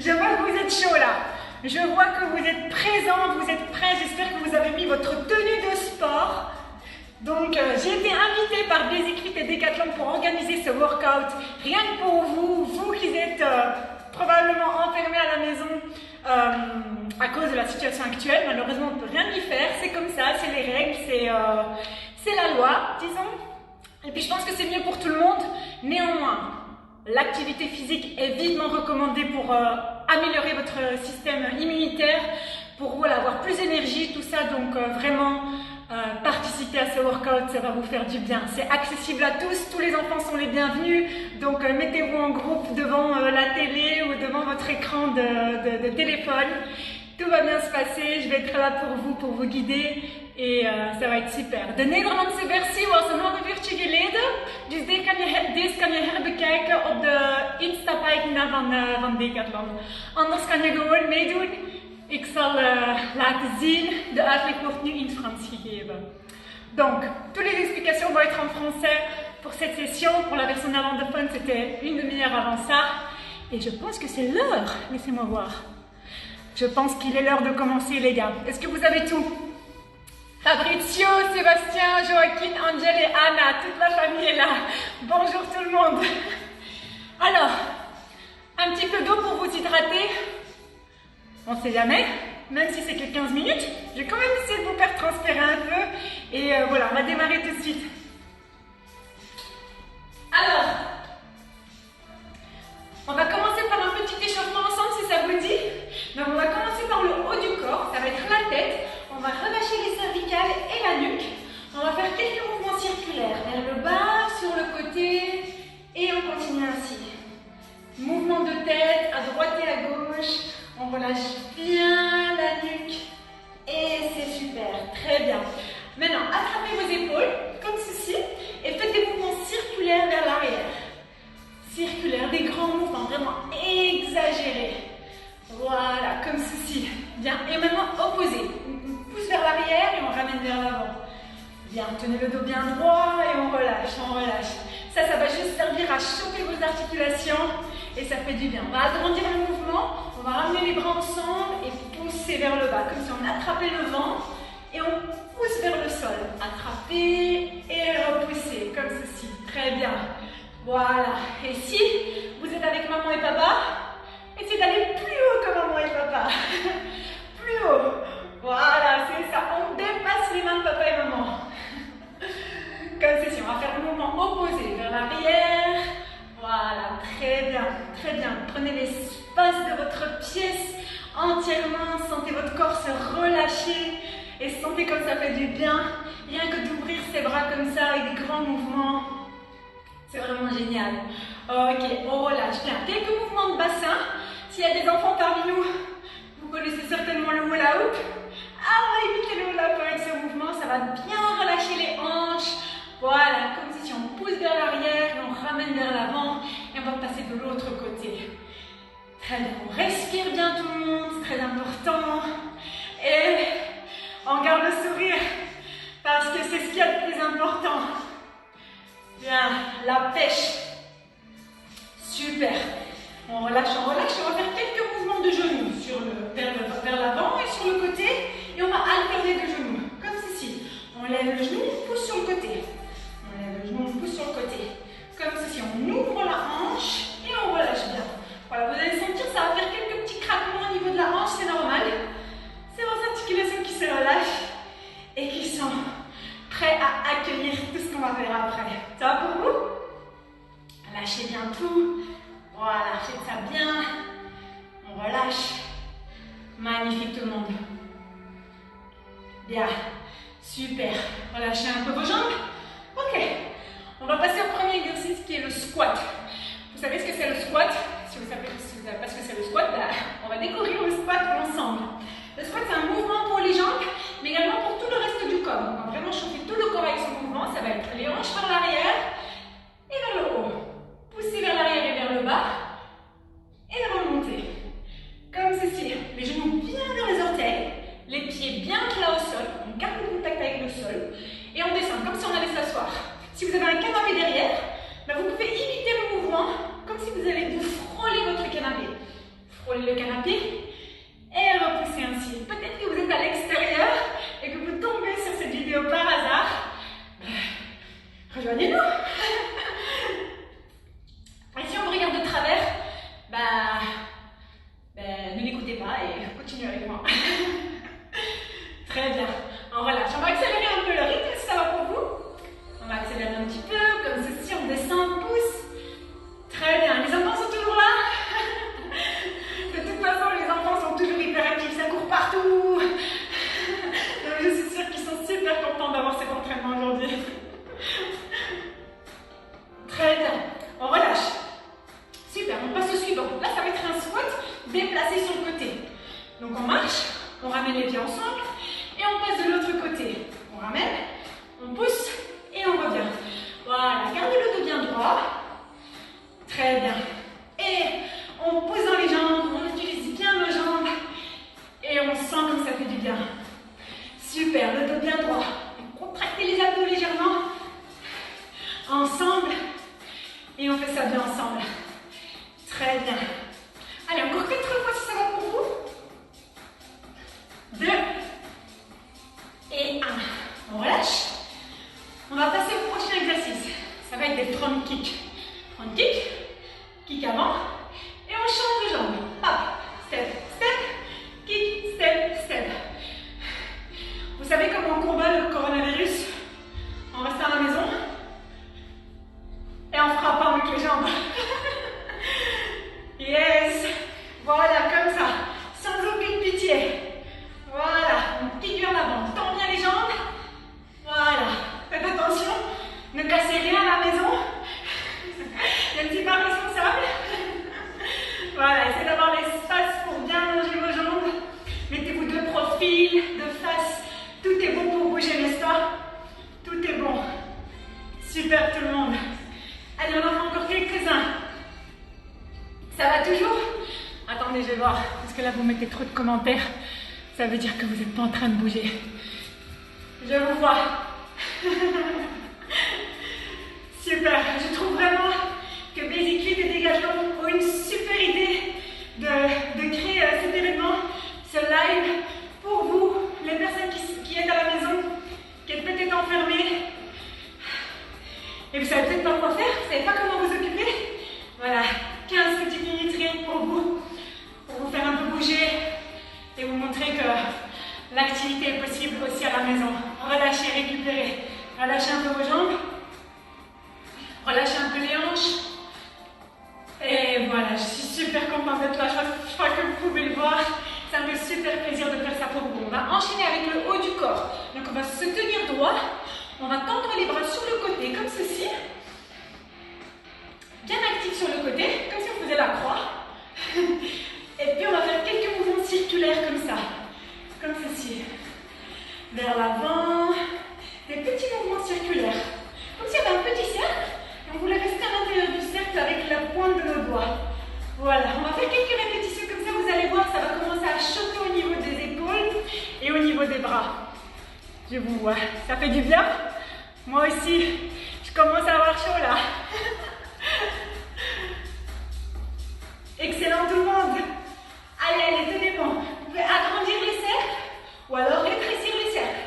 Je vois que vous êtes chaud là. Je vois que vous êtes présent, vous êtes prêts. J'espère que vous avez mis votre tenue de sport. Donc, j'ai été invitée par Basic et Decathlon pour organiser ce workout. Rien que pour vous, vous qui êtes probablement enfermés à la maison à cause de la situation actuelle. Malheureusement, on ne peut rien y faire. C'est comme ça, c'est les règles, c'est la loi, disons. Et puis, je pense que c'est mieux pour tout le monde. Néanmoins, l'activité physique est vivement recommandée pour améliorer votre système immunitaire, pour voilà, avoir plus d'énergie, tout ça. Donc, vraiment... participer à ce workout, ça va vous faire du bien. C'est accessible à tous les enfants sont les bienvenus. Donc mettez-vous en groupe devant la télé ou devant votre écran de téléphone. Tout va bien se passer, je vais être là pour vous guider et ça va être super. De Nederlandse versie was een half uurtje geleden, dus deze kan je herbekijken op de Insta-pagina van Decathlon. Anders kan je gewoon meedoen. Ik zal laten zien, de uitleg wordt nu in het Frans gegeven. Donc, toutes les explications vont être en français pour cette session. Pour la version néerlandophone, c'était une demi-heure avant ça. Et je pense que c'est l'heure, laissez-moi voir. Je pense qu'il est l'heure de commencer les gars. Est-ce que vous avez tout? Fabrizio, Sébastien, Joaquin, Angel et Anna, toute la famille est là. Bonjour tout le monde. Alors, un petit peu d'eau pour vous hydrater. On ne sait jamais, même si c'est que 15 minutes, je vais quand même essayer de vous faire transpirer un peu. Et voilà, on va démarrer tout de suite. Alors, on va commencer par un petit échauffement ensemble si ça vous dit. Donc on va commencer par le haut du corps, ça va être la tête. On va relâcher les cervicales et la nuque. On va faire quelques mouvements circulaires vers le bas, sur le côté. Et on continue ainsi. Mouvement de tête à droite et à gauche. On relâche bien la nuque et c'est super, très bien. Maintenant, attrapez vos épaules comme ceci et faites des mouvements circulaires vers l'arrière. Circulaires, des grands mouvements vraiment exagérés. Voilà, comme ceci. Bien, et maintenant opposé. On pousse vers l'arrière et on ramène vers l'avant. Bien, tenez le dos bien droit et on relâche, on relâche. Ça va juste servir à choquer vos articulations et ça fait du bien. On va agrandir le mouvement. On va ramener les bras ensemble et pousser vers le bas, comme si on attrapait le vent et on pousse vers le sol. Attraper et repousser, comme ceci. Très bien. Voilà. Et si vous êtes avec maman et papa, essayez d'aller plus haut que maman et papa. Plus haut. Voilà, c'est ça. On dépasse les mains de papa et maman. Comme ceci. On va faire le mouvement opposé vers l'arrière. Voilà, très bien, très bien. Prenez l'espace de votre pièce entièrement. Sentez votre corps se relâcher et sentez comme ça fait du bien. Rien que d'ouvrir ses bras comme ça avec des grands mouvements. C'est vraiment génial. Ok, on relâche. Bien, quelques mouvements de bassin. S'il y a des enfants parmi nous, vous connaissez certainement le hula hoop. Ah, on va éviter le hula hoop avec ce mouvement. Ça va bien relâcher les hanches. Voilà, comme si on pousse vers l'arrière et on ramène vers l'avant et on va passer de l'autre côté. Très bien, on respire bien tout le monde, c'est très important. Et on garde le sourire parce que c'est ce qu'il y a de plus important. Bien, la pêche. Super. On relâche et on va faire quelques mouvements de genoux vers l'avant et sur le côté. Et on va alterner de genoux, comme ceci. On lève le genou, on pousse sur le côté. On lève le genou, on pousse sur le côté. Comme ceci, on ouvre la hanche et on relâche bien. Voilà, vous allez sentir, ça va faire quelques petits craquements au niveau de la hanche, c'est normal. C'est vos articulations qui se relâchent et qui sont prêts à accueillir tout ce qu'on va faire après. Ça va pour vous? Lâchez bien tout. Voilà, faites ça bien. On relâche. Magnifique tout le monde. Bien. Super. Relâchez un peu vos jambes. Ok. On va passer au premier exercice qui est le squat. Vous savez ce que c'est le squat? Si vous savez pas ce que c'est le squat, ben, on va découvrir le squat ensemble. Le squat, c'est un mouvement pour les jambes, mais également pour tout le reste du corps. On va vraiment chauffer tout le corps avec ce mouvement. Ça va être les hanches vers l'arrière et vers le haut. Pousser vers l'arrière et vers le bas. Et remonter. Comme ceci. Les genoux bien vers les orteils. Les pieds bien plats au sol. On garde le contact avec le sol. Et on descend comme si on allait s'asseoir. Si vous avez un canapé derrière, ben vous pouvez imiter le mouvement comme si vous allez vous frôler votre canapé. frôlez le canapé et repoussez ainsi. Peut-être que vous êtes à l'extérieur et que vous tombez sur cette vidéo par hasard. Rejoignez-nous. Et si on vous regarde de travers, ne l'écoutez pas et continuez avec moi. Très bien. On relâche. On va accélérer un peu le rythme si ça va pour vous. On va accélérer un petit peu, comme ceci. On descend, pousse. Très bien. Les enfants sont toujours là? De toute façon, les enfants sont toujours hyperactifs. Ça court partout. Donc, je suis sûre qu'ils sont super contents d'avoir cet entraînement aujourd'hui. Très bien. On relâche. Super. On passe au suivant. Là, ça va être un squat déplacé sur le côté. Donc, on marche. On ramène les pieds ensemble. Et on passe de l'autre côté. On ramène, on pousse et on revient. Voilà, gardez le dos bien droit. Très bien. Et on pose dans les jambes, on utilise bien nos jambes. Et on sent comme ça fait du bien. Super, le dos bien droit. Contractez les abdos légèrement. Ensemble. Et on fait ça bien ensemble. Très bien. Allez, encore 4 fois si ça va pour vous. 2. Et 1. On relâche. On va passer au prochain exercice. Ça va être des front kicks. Front kick, kick avant. Et on change de jambe. Hop, step, step, kick, step, step. Vous savez comment on combat le coronavirus? On reste à la maison. Et on frappe avec les jambes. Yes. Voilà, comme ça. Sans aucune pitié. Voilà, on pique en avant, tend bien les jambes. Voilà, faites attention, ne cassez rien à la maison. Il y a un petit pas responsable. Voilà, essayez d'avoir l'espace pour bien longer vos jambes. Mettez-vous de profil, de face. Tout est bon pour bouger, n'est-ce pas? Tout est bon. Super tout le monde. Allez, on en fait encore quelques-uns. Ça va toujours? Attendez, je vais voir, parce que là vous mettez trop de commentaires. Ça veut dire que vous n'êtes pas en train de bouger. Je vous vois. Super. Je trouve vraiment que Basic Fit et Décathlon ont une super idée de créer cet événement, ce live, pour vous, les personnes qui êtes à la maison, qui êtes peut-être enfermées. Et vous ne savez peut-être pas quoi faire, vous ne savez pas comment vous occuper. Voilà, 15 petites minutes rien pour vous faire un peu bouger. Et vous montrer que l'activité est possible aussi à la maison. Relâchez, récupérez. Relâchez un peu vos jambes. Relâchez un peu les hanches. Et voilà, je suis super contente d'être là. Je crois que vous pouvez le voir. Ça me fait super plaisir de faire ça pour vous. On va enchaîner avec le haut du corps. Donc on va se tenir droit. On va tendre les bras sur le côté, comme ceci. Bien actif sur le côté, comme si on faisait la croix. Et puis on va faire quelques mouvements circulaires comme ça, comme ceci. Vers l'avant, des petits mouvements circulaires. Comme s'il y avait un petit cercle, et on voulait rester à l'intérieur du cercle avec la pointe de nos doigts. Voilà, on va faire quelques répétitions comme ça, vous allez voir, ça va commencer à choquer au niveau des épaules et au niveau des bras. Je vous vois, ça fait du bien? Moi aussi, je commence à avoir chaud là. Excellent tout le monde. Allez, allez, tenez bon. Vous pouvez agrandir les cercles ou alors rétrécir les cercles.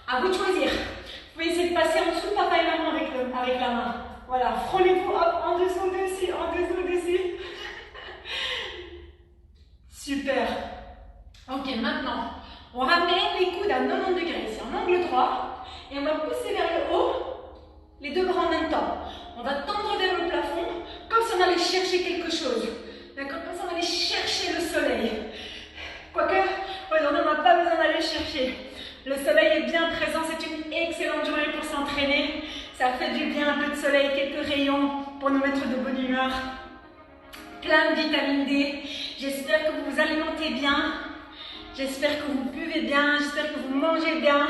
À vous de choisir. Vous pouvez essayer de passer en dessous de papa et maman avec la main. Voilà, frôlez-vous, hop, en dessous, dessus, en dessous, dessus. Super. Ok, maintenant, on ramène les coudes à 90 degrés. C'est en angle droit. Et on va pousser vers le haut les deux bras en même temps. On va tendre vers le plafond comme si on allait chercher quelque chose. D'accord? Comme si on allait chercher le soleil. Quoique, aujourd'hui, on n'a pas besoin d'aller chercher. Le soleil est bien présent. C'est une excellente journée pour s'entraîner. Ça fait du bien, un peu de soleil, quelques rayons pour nous mettre de bonne humeur. Plein de vitamine D. J'espère que vous vous alimentez bien. J'espère que vous buvez bien. J'espère que vous mangez bien.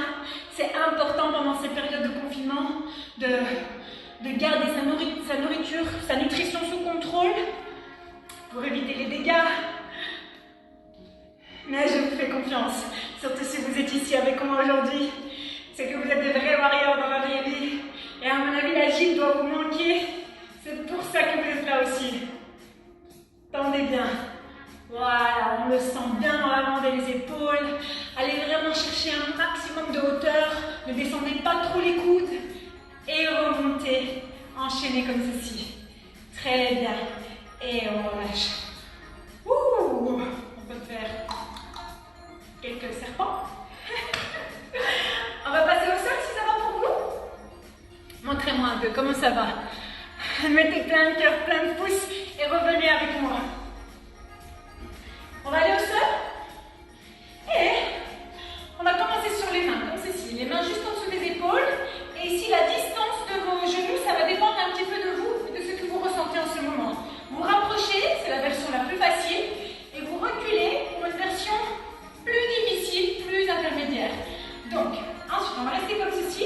C'est important pendant ces périodes de confinement de garder sa nourriture, sa nutrition sous contrôle pour éviter les dégâts. Mais je vous fais confiance, surtout si vous êtes ici avec moi aujourd'hui. C'est que vous êtes des vrais warriors dans la vraie vie. Et à mon avis, la gym doit vous manquer. C'est pour ça que vous êtes là aussi. Tendez bien. Voilà, on le sent bien dans l'avant des épaules. Allez vraiment chercher un maximum de hauteur. Ne descendez pas trop les coudes. Et remontez. Enchaînez comme ceci. Très bien. Et on relâche. Ouh, on peut faire quelques serpents. On va passer au sol si ça va pour vous. Montrez-moi un peu comment ça va. Mettez plein de cœur, plein de pouces et revenez avec moi. On va aller au sol. Et on va commencer sur les mains, comme ceci. Les mains juste en dessous des épaules. Et ici, la distance de vos genoux, ça va dépendre un petit peu de vous et de ce que vous ressentez en ce moment. Vous rapprochez, c'est la version la plus facile. Et vous reculez pour une version plus difficile, plus intermédiaire. Donc, ensuite, on va rester comme ceci.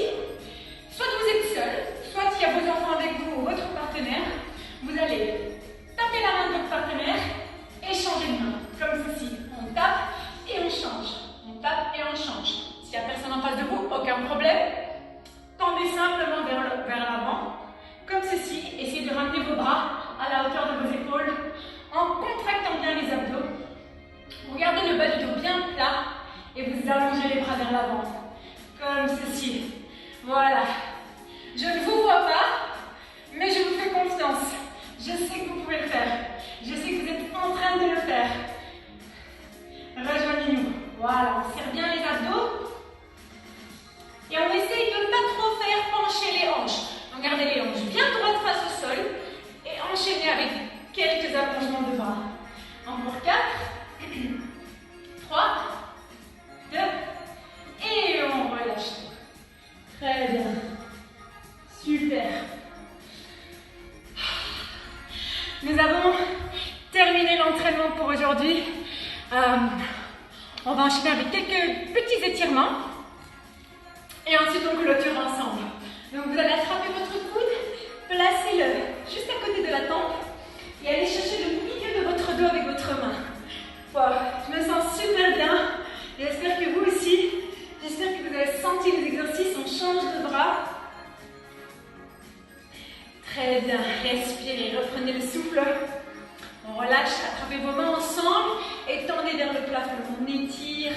Soit vous êtes seul, soit il y a vos enfants avec vous ou votre partenaire. Vous allez taper la main de votre partenaire et changer de main. Comme ceci. On tape et on change. On tape et on change. S'il n'y a personne en face de vous, aucun problème. Tendez simplement vers l'avant. Comme ceci. Essayez de ramener vos bras à la hauteur de vos épaules en contractant bien les abdos. Vous gardez le bas du dos bien plat et vous allongez les bras vers l'avant. Comme ceci. Voilà. Je ne vous vois pas, mais je vous fais confiance. Je sais que vous pouvez le faire. Je sais que vous êtes en train de le faire. Rejoignez-nous. Voilà, on serre bien les abdos. Et on essaye de ne pas trop faire pencher les hanches. Donc gardez les hanches bien droites face au sol. Et enchaînez avec quelques allongements de bras. Encore 4, 3, 2, et on relâche tout. Très bien. Super. Nous avons terminé l'entraînement pour aujourd'hui. On va enchaîner avec quelques petits étirements. Et ensuite on clôture ensemble. Donc vous allez attraper votre coude, placez-le juste à côté de la tempe et allez chercher le milieu de votre dos avec votre main. Wow, je me sens super bien. J'espère que vous aussi. J'espère que vous avez senti les exercices. On change de bras. Très bien. Respirez, reprenez le souffle. On relâche, attrapez vos mains ensemble et tendez vers le plafond. On étire,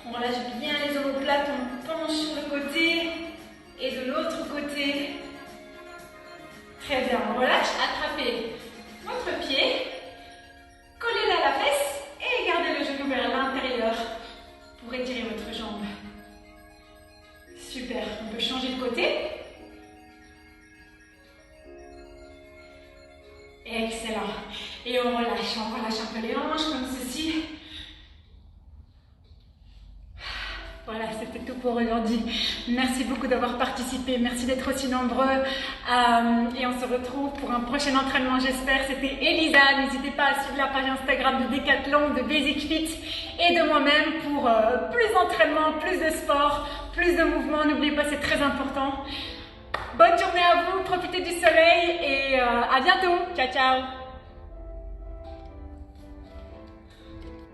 on relâche bien les omoplates, on penche sur le côté et de l'autre côté. Très bien, on relâche, attrapez votre pied, collez-le à la fesse et gardez le genou vers l'intérieur pour étirer votre jambe. Super, on peut changer de côté. Excellent. Et on relâche un peu les hanches comme ceci. Voilà, c'était tout pour aujourd'hui. Merci beaucoup d'avoir participé. Merci d'être aussi nombreux. Et on se retrouve pour un prochain entraînement, j'espère. C'était Elisa. N'hésitez pas à suivre la page Instagram de Decathlon, de Basic Fit et de moi-même pour plus d'entraînement, plus de sport, plus de mouvement. N'oubliez pas, c'est très important. Bonne journée à vous. Profitez du soleil et à bientôt. Ciao, ciao.